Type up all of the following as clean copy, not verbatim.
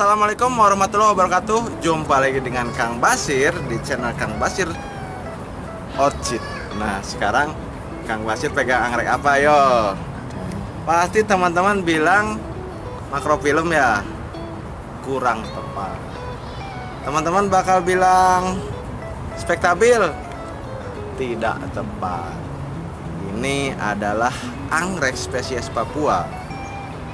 Assalamualaikum warahmatullahi wabarakatuh. Jumpa lagi dengan Kang Basir di channel Kang Basir Orchid. Nah, sekarang Kang Basir pegang anggrek apa yo? Pasti teman-teman bilang makrofilm ya. Kurang tepat. Teman-teman bakal bilang spektabil. Tidak tepat. Ini adalah anggrek spesies Papua.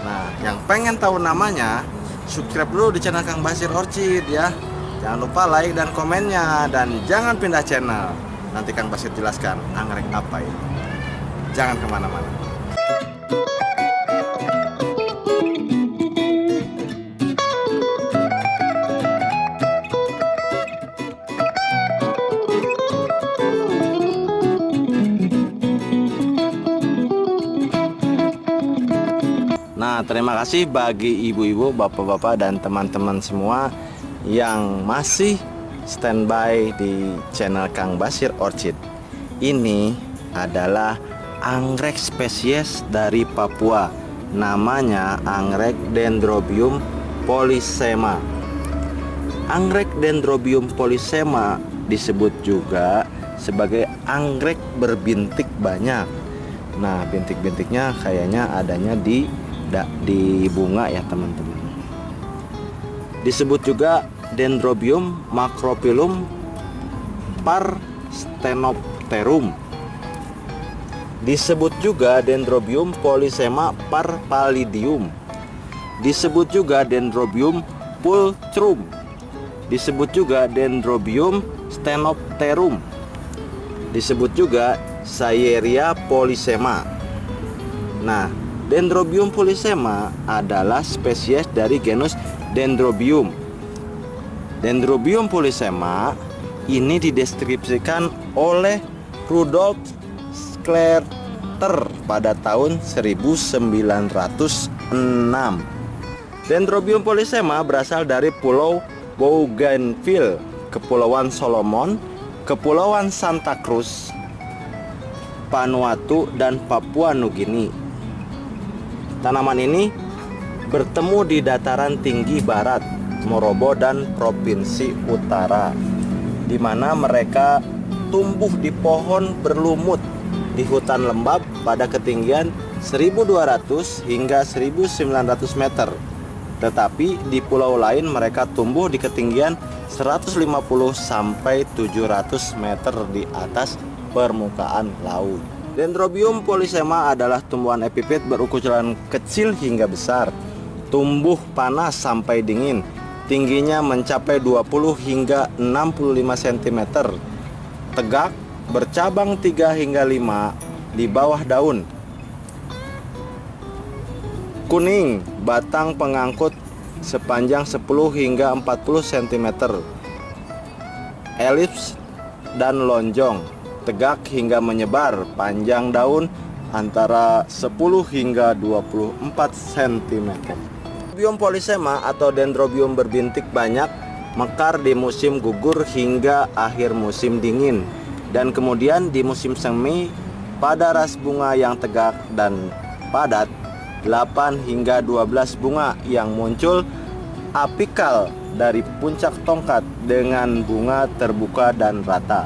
Nah, yang pengen tahu namanya, subscribe dulu di channel Kang Basir Orchid ya. Jangan lupa like dan komennya, dan jangan pindah channel. Nanti Kang Basir jelaskan anggrek apa ini. Jangan kemana-mana. Nah, terima kasih bagi ibu-ibu, bapak-bapak, dan teman-teman semua yang masih standby di channel Kang Basir Orchid. Ini adalah anggrek spesies dari Papua. Namanya anggrek Dendrobium polysema. Anggrek Dendrobium polysema disebut juga sebagai anggrek berbintik banyak. Nah, bintik-bintiknya kayaknya adanya di bunga ya teman-teman. Disebut juga Dendrobium macrophyllum parstenopterum. Disebut juga Dendrobium polysema par pallidium. Disebut juga Dendrobium pulchrum. Disebut juga Dendrobium stenopterum. Disebut juga Sayeria polysema. Nah, Dendrobium polysema adalah spesies dari genus Dendrobium. Dendrobium polysema ini dideskripsikan oleh Rudolf Schlechter pada tahun 1906. Dendrobium polysema berasal dari Pulau Bougainville, Kepulauan Solomon, Kepulauan Santa Cruz, Vanuatu, dan Papua Nugini. Tanaman ini bertemu di dataran tinggi barat, Morobo, dan provinsi utara, di mana mereka tumbuh di pohon berlumut di hutan lembab pada ketinggian 1200 hingga 1900 meter. Tetapi di pulau lain mereka tumbuh di ketinggian 150 sampai 700 meter di atas permukaan laut. Dendrobium polysema adalah tumbuhan epifit berukuran kecil hingga besar, tumbuh panas sampai dingin, tingginya mencapai 20 hingga 65 cm, tegak, bercabang 3 hingga 5 di bawah daun, kuning, batang pengangkut sepanjang 10 hingga 40 cm, elips dan lonjong, tegak hingga menyebar, panjang daun antara 10 hingga 24 cm. Dendrobium polysema atau Dendrobium berbintik banyak mekar di musim gugur hingga akhir musim dingin, dan kemudian di musim semi pada ras bunga yang tegak dan padat, 8 hingga 12 bunga yang muncul apikal dari puncak tongkat dengan bunga terbuka dan rata.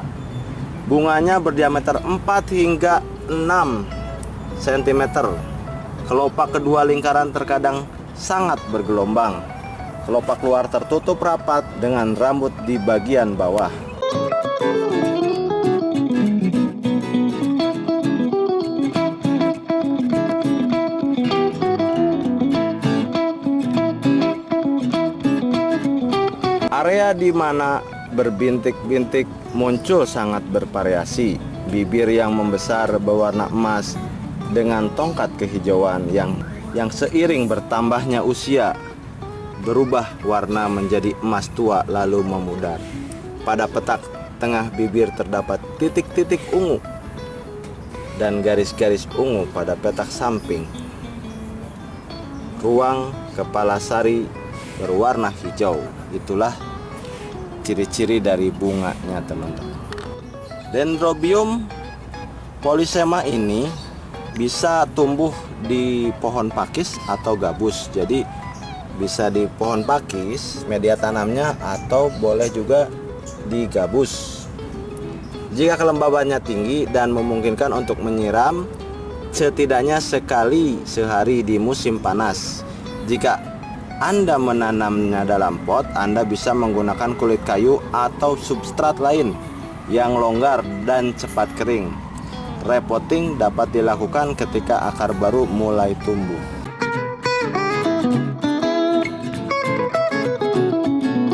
Bunganya berdiameter 4 hingga 6 cm. Kelopak kedua lingkaran terkadang sangat bergelombang. Kelopak luar tertutup rapat dengan rambut di bagian bawah. Area di mana berbintik-bintik muncul sangat bervariasi. Bibir yang membesar berwarna emas dengan tongkat kehijauan yang seiring bertambahnya usia berubah warna menjadi emas tua lalu memudar. Pada petak tengah bibir terdapat titik-titik ungu dan garis-garis ungu pada petak samping. Ruang kepala sari berwarna hijau. Itulah ciri-ciri dari bunganya teman-teman. Dendrobium polysema ini bisa tumbuh di pohon pakis atau gabus. Jadi bisa di pohon pakis media tanamnya, atau boleh juga di gabus. Jika kelembabannya tinggi dan memungkinkan untuk menyiram setidaknya sekali sehari di musim panas. Jika Anda menanamnya dalam pot, Anda bisa menggunakan kulit kayu atau substrat lain yang longgar dan cepat kering. Repotting dapat dilakukan ketika akar baru mulai tumbuh.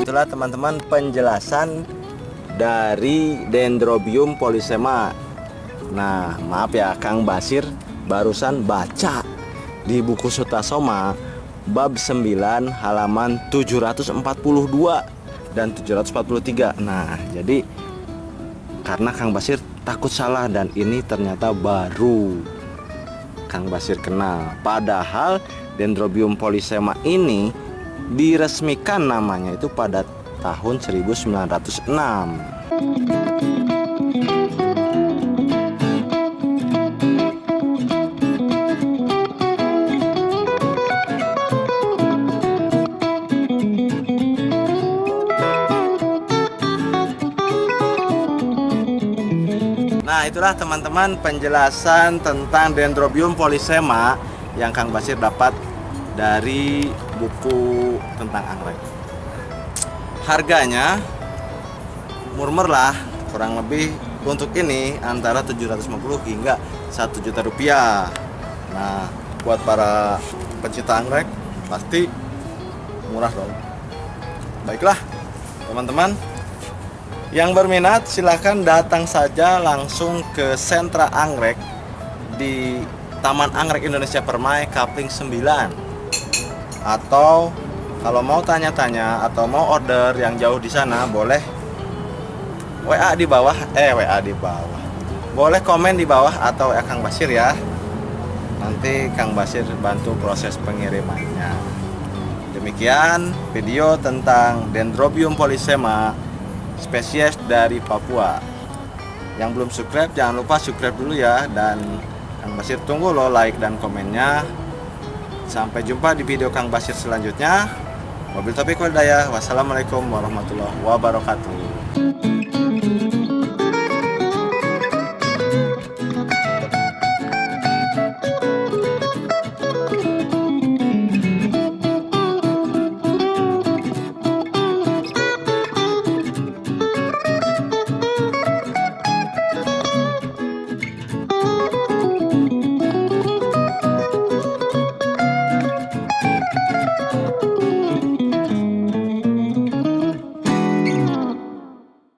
Itulah teman-teman penjelasan dari Dendrobium polysema. Nah, maaf ya, Kang Basir barusan baca di buku Sutasoma bab 9 halaman 742 dan 743. Nah, jadi karena Kang Basir takut salah, dan ini ternyata baru Kang Basir kenal. Padahal Dendrobium polysema ini diresmikan namanya itu pada tahun 1906. Nah, itulah teman-teman penjelasan tentang Dendrobium polysema yang Kang Basir dapat dari buku tentang anggrek. Harganya murmur lah, kurang lebih untuk ini antara 750 hingga 1 juta rupiah. Nah, buat para pencinta anggrek pasti murah dong. Baiklah teman-teman, yang berminat silahkan datang saja langsung ke sentra anggrek di Taman Anggrek Indonesia Permai Kapling 9. Atau kalau mau tanya-tanya atau mau order yang jauh di sana, boleh WA di bawah, boleh komen di bawah atau WA Kang Basir ya. Nanti Kang Basir bantu proses pengirimannya. Demikian video tentang Dendrobium polysema, spesies dari Papua. Yang belum subscribe jangan lupa subscribe dulu ya, dan Kang Basir tunggu lo like dan komennya. Sampai jumpa di video Kang Basir selanjutnya. Wabillahi taufiq wal hidayah. Wassalamualaikum warahmatullahi wabarakatuh.